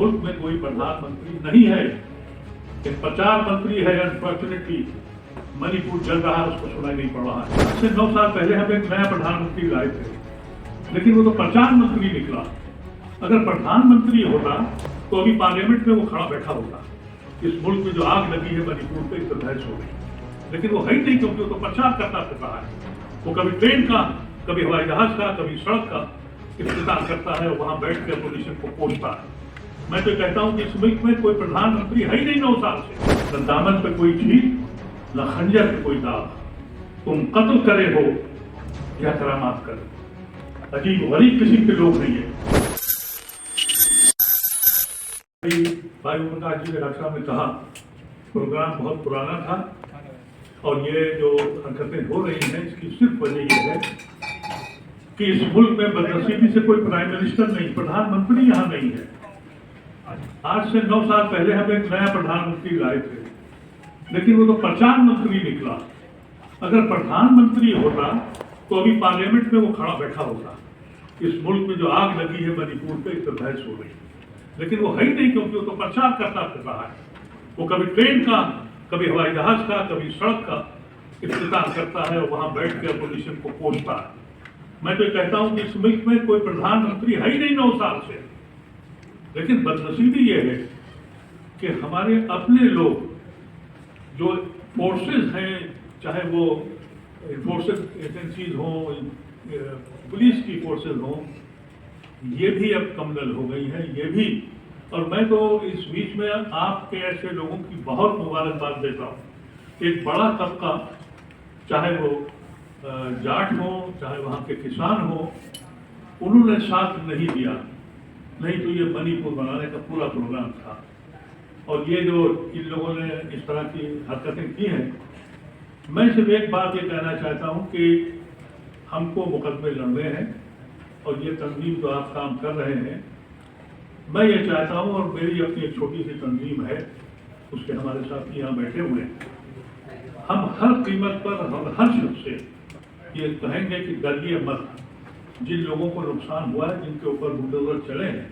मुल्क में कोई प्रधानमंत्री नहीं है, एक प्रचार मंत्री है। अनफॉर्चुनेटली मणिपुर जल रहा है, उसको सुनाई नहीं पड़ रहा है। आज से 9 साल पहले हम एक नया प्रधानमंत्री लाए थे, लेकिन वो तो प्रचार मंत्री निकला। अगर प्रधानमंत्री होता तो अभी पार्लियामेंट में वो खड़ा बैठा होता। इस मुल्क में जो आग लगी है मणिपुर पे, इससे बहस हो गई, लेकिन वो है ही नहीं, क्योंकि वो तो प्रचार करता फिरता है। वो कभी ट्रेन का, कभी हवाई जहाज का, कभी सड़क का इफ्तिताह करता है, वहां बैठ के अपोजिशन को कोसता है। मैं तो कहता हूं कि इस मुल्क में कोई प्रधानमंत्री है ही नहीं 9 साल से। न दामन पे कोई चीज, न खंजर पे कोई दाग। तुम कत्ल करे हो या करामात करे, अजीब गरीब किसी के लोग नहीं है। भाई प्रकाश जी ने डॉक्टर साहब ने कहा प्रोग्राम बहुत पुराना था, और ये जो हरकतें हो रही हैं इसकी सिर्फ वजह यह है कि इस मुल्क में बदनसीबी से कोई प्राइम मिनिस्टर नहीं, प्रधानमंत्री यहाँ नहीं है। आज से 9 साल पहले हम एक नया प्रधानमंत्री लाए थे, लेकिन वो तो प्रचार मंत्री निकला। अगर प्रधानमंत्री होता तो अभी पार्लियामेंट में वो खड़ा बैठा होता। इस मुल्क में जो आग लगी है मणिपुर पे, इस पर बहस हो रही, लेकिन वो है ही नहीं, क्योंकि वो तो प्रचार करता फिर रहा है। वो कभी ट्रेन का, कभी हवाई जहाज का, कभी सड़क का इफ्तिताह करता है, और वहां बैठ के अपोजिशन को कोसता है। मैं तो कहता हूं कि इस मुल्क में कोई प्रधानमंत्री है ही नहीं 9 साल से। लेकिन बदनसीबी ये है कि हमारे अपने लोग जो फोर्सेस हैं, चाहे वो फोर्सेस एजेंसीज हों, पुलिस की फोर्सेस हों, ये भी अब कमनल हो गई हैं, ये भी। और मैं तो इस बीच में आपके ऐसे लोगों की बहुत मुबारकबाद देता हूँ। एक बड़ा तबका, चाहे वो जाट हो, चाहे वहाँ के किसान हो, उन्होंने साथ नहीं दिया, नहीं तो ये मणिपुर बनाने का पूरा प्रोग्राम था। और ये जो इन लोगों ने इस तरह की हरकतें की हैं, मैं सिर्फ एक बात ये कहना चाहता हूँ कि हमको मुकदमे लड़ने हैं, और ये तंजीम जो आप काम कर रहे हैं, मैं ये चाहता हूँ, और मेरी अपनी एक छोटी सी तंजीम है, उसके हमारे साथी यहाँ बैठे हुए हैं। हम हर कीमत पर, हम हर शख्स से ये कहेंगे कि डरिए मत। जिन लोगों को नुकसान हुआ है, जिनके ऊपर बुलडोजर चले हैं,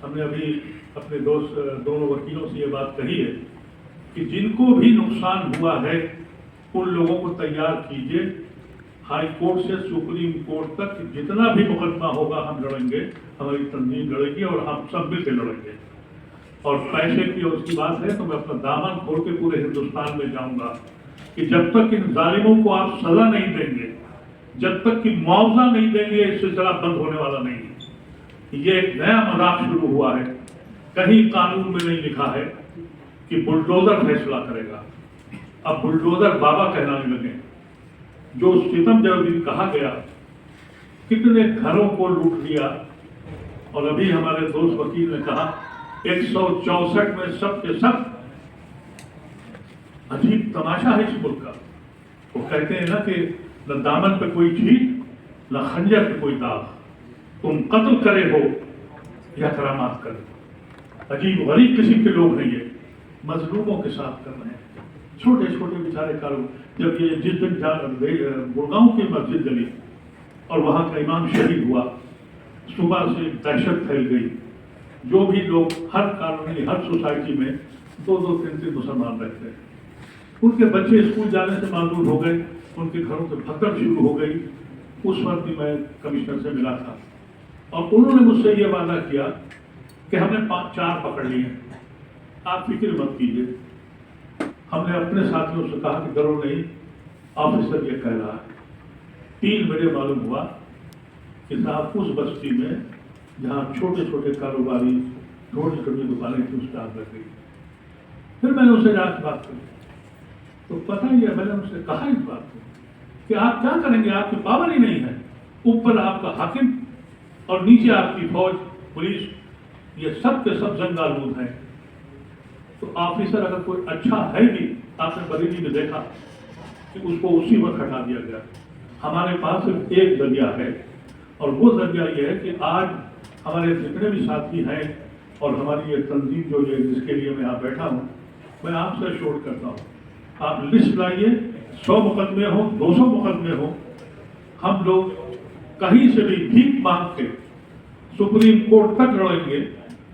हमने अभी अपने दोस्त दोनों वकीलों से ये बात कही है कि जिनको भी नुकसान हुआ है उन लोगों को तैयार कीजिए। हाई कोर्ट से सुप्रीम कोर्ट तक जितना भी मुकदमा होगा हम लड़ेंगे, हमारी तंजीम लड़ेगी, और हम सब मिलकर लड़ेंगे। और पैसे की उसकी बात है तो मैं अपना दामन खोल के पूरे हिंदुस्तान में जाऊंगा कि जब तक इन जालिमों को आप सजा नहीं देंगे, जब तक कि मुआवजा नहीं देंगे, इस सिलसिला बंद होने वाला नहीं है। ये एक नया मजाक शुरू हुआ है। कहीं कानून में नहीं लिखा है कि बुलडोजर फैसला करेगा। अब बुलडोजर बाबा कहलाने लगे। जो सितम जब कहा गया, कितने घरों को लूट लिया, और अभी हमारे दोस्त वकील ने कहा 164 में सब के सब। अजीब तमाशा है इस मुल्क का। वो कहते हैं ना कि न दामन पे कोई चीज, न खंजर पे कोई दाग। तुम कत्ल करे हो या करामात करे, अजीब गरीब किसी के लोग नहीं है। मजलूमों के साथ कर रहे हैं, छोटे छोटे बेचारे कारों। जब ये जिस दिन गुड़गांव की मस्जिद जली और वहाँ का इमाम शहीद हुआ, सुबह से दहशत फैल गई। जो भी लोग हर कॉलोनी, हर सोसाइटी में 2-2, 3-3 मुसलमान रहते हैं, उनके बच्चे स्कूल जाने से मालूम हो गए, उनके घरों से भगदड़ शुरू हो गई। उस वक्त भी मैं कमिश्नर से मिला था, और उन्होंने मुझसे ये वादा किया कि हमने 4 पकड़ लिए, आप फिक्र मत कीजिए। हमने अपने साथियों से कहा कि डरो नहीं, ऑफिसर ये कह रहा है। 3 बजे मालूम हुआ कि साहब उस बस्ती में जहाँ छोटे छोटे कारोबारी, छोटी छोटी दुकानें थी, उससे आग लग गई। फिर मैंने उससे जाकर बात करी, तो पता ही है, मैंने उससे कहा इस बात को कि आप क्या करेंगे, आपकी पावर ही नहीं है। ऊपर आपका हाकिम और नीचे आपकी फौज, पुलिस, ये सब के सब जंगालूद हैं। तो ऑफिसर अगर कोई अच्छा है भी, आपने बरेली में देखा कि उसको उसी वक्त हटा दिया गया। हमारे पास सिर्फ एक जरिया है, और वो जरिया ये है कि आज हमारे जितने भी साथी हैं और हमारी ये तंजीम जो है जिसके लिए मैं यहाँ बैठा हूँ, मैं आपसे एश्योर करता हूँ, आप लिस्ट लाइए, 100 मुकदमे हो, 200 मुकदमे हो, हम लोग कहीं से भी भीख मांग के सुप्रीम कोर्ट तक लड़ेंगे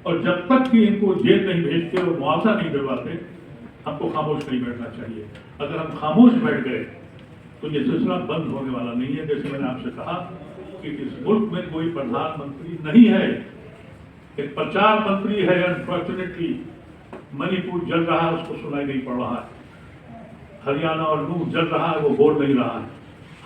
اور جب تک کہ ان کو جیل نہیں بھیجتے اور معاوضہ نہیں دلواتے ہم کو خاموش نہیں بیٹھنا چاہیے. اگر ہم خاموش بیٹھ گئے تو یہ سلسلہ بند ہونے والا نہیں ہے. جیسے میں نے آپ سے کہا کہ اس ملک میں کوئی پردھان منتری نہیں ہے, ایک پرچار منتری ہے. انفارچونیٹلی منی پور جل رہا ہے, اس کو سنائی نہیں پڑ رہا ہے. ہریانہ اور نوح جل رہا ہے, وہ بول نہیں رہا ہے.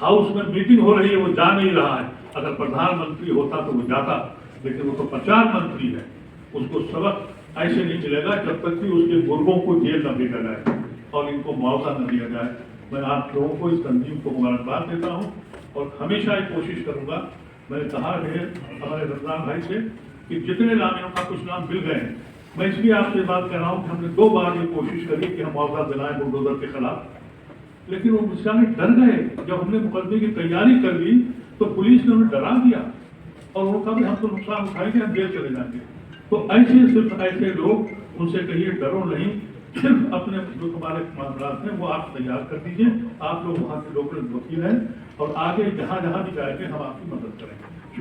ہاؤس میں میٹنگ ہو رہی ہے, وہ جا نہیں رہا ہے. اگر پردھان منتری ہوتا تو وہ جاتا, لیکن وہ تو پرچار منتری ہے. اس کو سبق ایسے نہیں ملے گا جب تک کہ اس کے گرگوں کو جیل نہ بھیجا جائے اور ان کو معاوضہ نہ دیا جائے. میں آپ لوگوں کو اس تنظیم کو مبارکباد دیتا ہوں اور ہمیشہ یہ کوشش کروں گا. میں نے کہا ہے ہمارے رمضان بھائی سے کہ جتنے نامیوں کا کچھ نام مل گئے ہیں, میں اس لیے آپ سے بات کر رہا ہوں کہ ہم نے 2 بار یہ کوشش کری کہ ہم معاوضہ دلائیں بلڈوزر کے خلاف, لیکن وہ بیچارے ڈر گئے. جب ہم نے مقدمے کی تیاری کر لی تو پولیس نے انہیں ڈرا دیا اور وہ کہا کہ ہم تو نقصان اٹھائیں گے, ہم جیل چلے جائیں گے. تو ایسے صرف ایسے لوگ, ان سے کہیے ڈرو نہیں, صرف اپنے جو ہمارے معاملات ہیں وہ آپ تیار کر دیجیے. آپ لوگ وہاں کے لوکل وکیل ہیں اور آگے جہاں جہاں بھی جائیں گے ہم آپ کی مدد کریں گے.